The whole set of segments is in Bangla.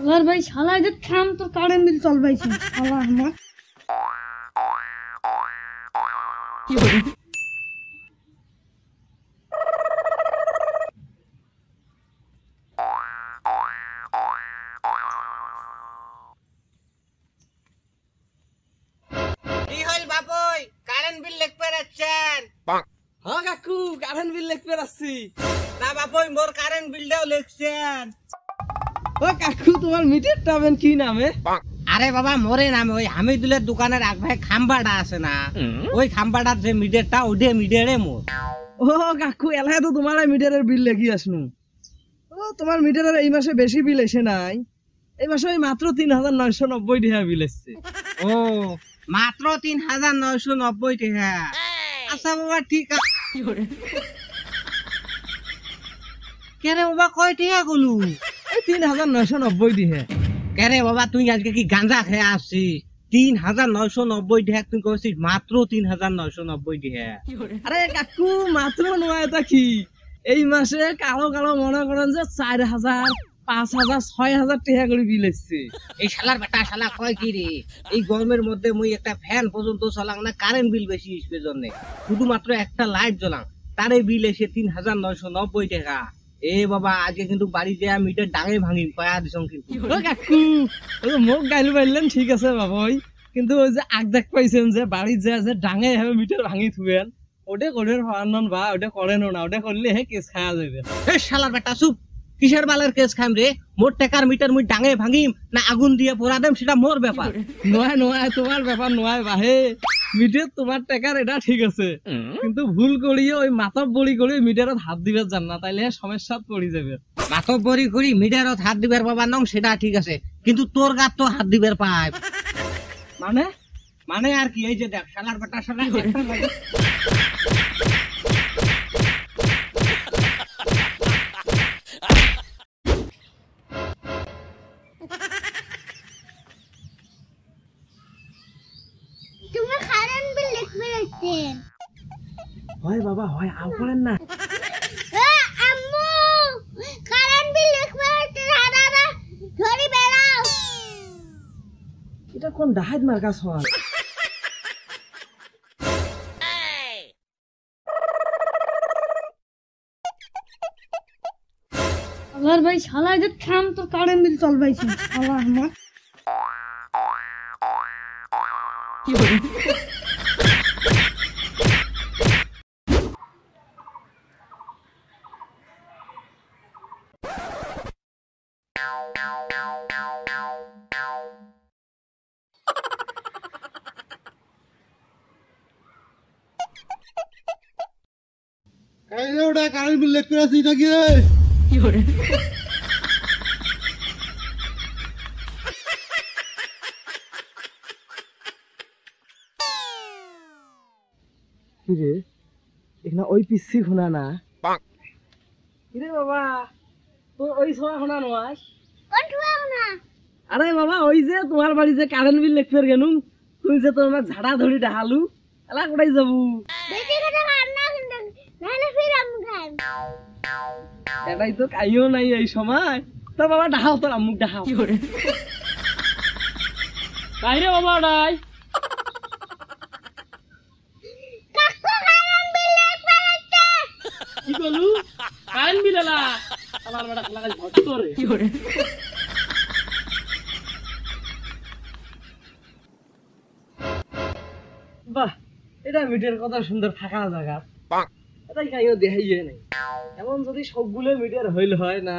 अगर भाई शाला इधर खाम तो कारें मिल चल भाई शाला हम কি হইল বাপই কারেন্ট বিল লিখতে রাখছেন? হ্যাঁ কাকু কারেন্ট বিল লিখতে আসছি। না বাপই মোর কারেন্ট বিলটাও লিখছেন। ও কাকু তোমার মিটারটা আবেন কি নামে? আরে বাবা মোরে নামে ওই হামিদুলের দোকানের আগ ভাই খাম্বাটা আছে না, ওই খাম্বাটার যে মিটারটা ওডে মিটারে মোর। ও কাকু এলাকায় তো তোমার মিটারের বিল লেখি আসনু। ও তোমার মিটারের এই মাসে বেশি বিল এসে নাই, এই মাসে ওই মাত্র ৩,৯৯০ টাকা বিল এসছে। ও মাত্র ৩,৯৯০ টাকা। আচ্ছা বাবা ঠিক আছে। কেরে বাবা কয় টাকা গলু? এই ৩,৯৯০ টাকা। কেরে বাবা তুই আজকে কি গাঁজা খেয়ে আসছিস? ৩,৯৯০ টাকা তুই কইছিস মাত্র ৩,৯৯০ টাকা। আরে কাকু মাত্র নয় তা কি, এই মাসে কালো কালো মনে করেন যে ৪,০০০, ৫,০০০, ৬,০০০ টাকা করে বিল এসছে। এই শালার বেটা শালা কয় কি রে, এই গরমের মধ্যে মুই একটা ফ্যান পর্যন্ত চালাং না, কারেন্ট বিল বেশি আসবে জন্য শুধুমাত্র একটা লাইট জ্বলাং, তার এই বিল এসে ৩,৯৯০ টাকা। এ বাবা আজকে কিন্তু বাড়ি যা মিটার ডাঙে ভাঙি পায়া দিছং কিন্তু। ও কাকু ওই মোক গাইলো পাইলেন ঠিক আছে বাবাই, কিন্তু ওই যে আগ দেখ পাইছেন যে বাড়ি যে ডাঙে হবে মিটার ভাঙি থুবেন, ওটা করেন ফারানন বা ওটা করেন না, ওটা করলে হে কেস খাওয়া যাবে। এ শালার বেটা চুপ, কিসের বালের কেস খাইম রে? মোর টাকার মিটার মুই ডাঙে ভাঙিম না আগুন দিয়ে পোড়া দেম সেটা মোর ব্যাপার। নয় নয় তোমার ব্যাপার নয় বাহে, মিটার তোমার টাকার এটা ঠিক আছে, কিন্তু ভুল করিয়ে ওই মাতব বড়ি করে মিটারত হাত দিবে যান না, তাইলে সমস্যাত পড়ি যাবে। মাতব বড়ি করি মিটারত হাত দিবার বাবা নং সেটা ঠিক আছে, কিন্তু তোর গাত তো হাত দিবার পাই মানে মানে আর কি, এই যে দেখ শালার বেটা শালা তুমি কারেন্ট বিল লিখবে রাখছেন হয় বাবা হয় আও করেন না। আম্মু কারেন্ট বিল লিখবে রাখতে দাদা ধরি বেড়াও। এটা কোন ডাহাত মার্কা সওয়াল? अगर भाई शाला इधर खाम तो कारें मिल चल भाई शाला हम কাইলে ওটা কারেন্ট বিল লিখতে আসি নাকি রে? কিরে এখানে ওই পিসি শোনা না? কিরে বাবা তোর ওই শোনা শোনা নয়? কোন ঠুয়া না আরে বাবা ওই যে তোমার বাড়ি যে কারেন্ট বিল লিখতে গেলুম, তুই যে তোমার ঝাড়া ধরি ডাহালু এলা কোথায় যাবো? বেশি কথা কার না কিন্তু নালে ফির আম খাই এটাই তো কাইও নাই এই সময়, তো বাবা ডাহাও তোর আম্মুক ডাহাও। কাইরে বাবা ডাই কি বলু কারেন্ট বিল এলা আমার বড় লাগা ভট করে কি করে। বাহ এটা মিটার কত সুন্দর ফাঁকা জায়গা, এটাই কাইও দেখাইয়ে নাই। এমন যদি সবগুলো মিটার হইল হয় না,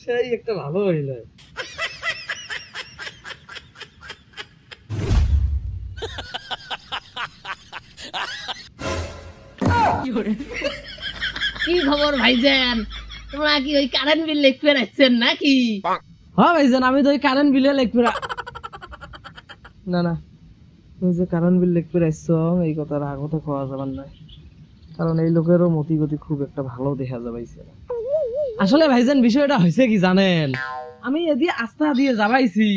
সেই একটা ভালো হইল। কি খবর ভাইজান, তোমরা কি ওই কারেন্ট বিল লিখতে রাখছেন নাকি? হ্যাঁ ভাইজান আমি তো ওই কারেন্ট বিলে লিখতে না না তুমি যে কারেন্ট বিল লিখতে রাখছ এই কথার আগতে খাওয়া যাবার না, কারণ এই লোকেরও মতি গতি খুব একটা ভালো দেখা যাবাইছে না। আসলে ভাইজান বিষয়টা হয়েছে কি জানেন, আমি এদিকে আস্থা দিয়ে যাবাইছি,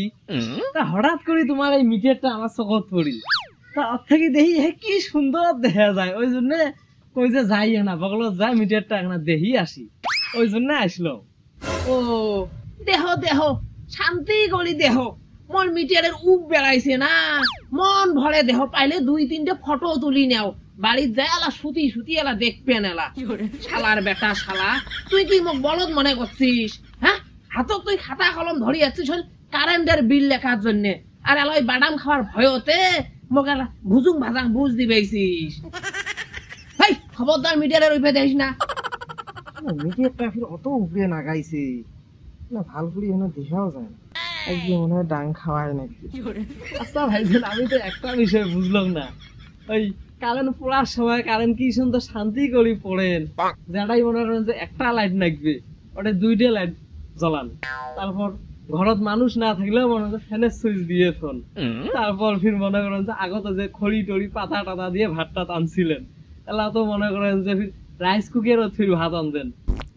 তা হঠাৎ করে তোমার এই মিটারটা আমার চোখত পড়িল, তা ওর থেকে দেখি কি সুন্দর দেখা যায়, ওই জন্য কই যে যাই না বগলত যাই মিটারটা এখন দেখি আসি। ওই জন্য আসলো। ও দেহ দেহ শান্তি করি দেহ, মোর মিটারের উপ বেড়াইছে না, মন ভরে দেহ, পাইলে 2-3টে ফটো তুলি নেও, বাড়ির যায় এলা সুতি সুতি এলা দেখবেন এলা। শালার বেটা শালা, তুই কি মোক বলদ মনে করছিস? হ্যাঁ, হাতত তুই খাতা কলম ধরি যাচ্ছিস কারেন্টের বিল লেখার জন্য, আর এলা ওই বাদাম খাওয়ার ভয়তে মোক এলা ভুজুং ভাজাং বুঝ দিবেছিস। হেই খবরদার মিটারের ওই দেখিস না। মিডিয়াটা ফির অত উপরে না গাইছে না, ভাল করে এখানে দেখাও যায় না, আজকে মনে হয় ডাং খাওয়ায় নাকি। আচ্ছা ভাইজান, আমি তো একটা বিষয় বুঝলাম না, ওই কারেন্ট পড়ার সময় কারেন্ট কি সুন্দর শান্তি করে পড়েন, যারাই মনে করেন যে একটা লাইট লাগবে ওটা 2টে লাইট জ্বলান, তারপর ঘরত মানুষ না থাকলেও মনে হয় ফ্যানের সুইচ দিয়ে ফোন, তারপর ফির মনে করেন যে আগত যে খড়ি টড়ি পাতা টাতা দিয়ে ভাতটা টানছিলেন, এলা তো মনে করেন যে ফির রাইস কুকারও ফির ভাত আনতেন,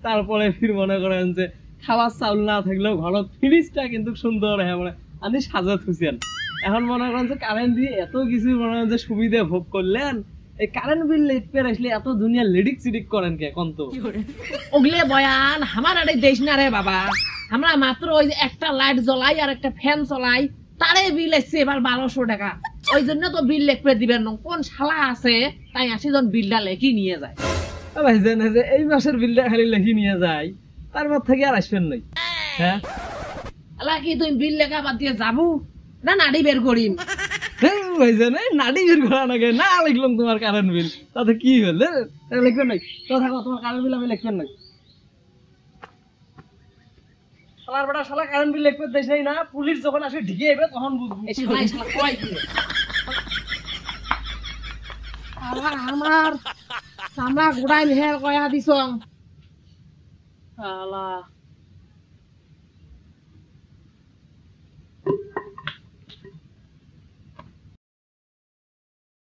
তারপরে ফির মনে করেন যে খাবার চাউল না থাকলেও ঘরত ফ্রিজটা কিন্তু সুন্দর হ্যাঁ মানে আপনি সাজা থুছেন। এখন মনে করেন যে কারেন্ট দিয়ে এত কিছু মনে করেন যে সুবিধা ভোগ করলেন, এই কারেন্ট বিল লেট পেয়ে আসলে এত দুনিয়া লেডিক চিডিক করেন কে কোন তো? ওগলে বয়ান আমার আরে দেশ না রে বাবা, আমরা মাত্র ওই যে একটা লাইট জ্বলাই আর একটা ফ্যান চলাই, তারে বিল আসছে এবার 1200 টাকা। ওই জন্য তো বিল লেখবে দিবেন না, কোন শালা আছে তাই 80 জন বিলটা লেখি নিয়ে যায়। ভাইজান যে এই মাসের বিলটা খালি লেখি নিয়ে যায়, তারপর থেকে আর আসবেন নাই। হ্যাঁ আলা কি তুমি বিল লেখা বাদ দিয়ে যাবো না নাড়ি বের করিম? ভাইজান এই নাড়ি বের করা নাকি না, লিখলাম তোমার কারেন্ট বিল, তাতে কি হল লিখবেন নাই তো, থাকো তোমার কারেন্ট বিল আমি লিখবেন নাই। শালার বেটা শালা কারেন্ট বিল লিখবে দেশ নাই না, পুলিশ যখন আসে ঢিকে যাবে তখন বুঝবো। এই শালাই শালা কয় কি আবার আমার চামড়া গুড়াই মেহের কয়া দিছ। শালা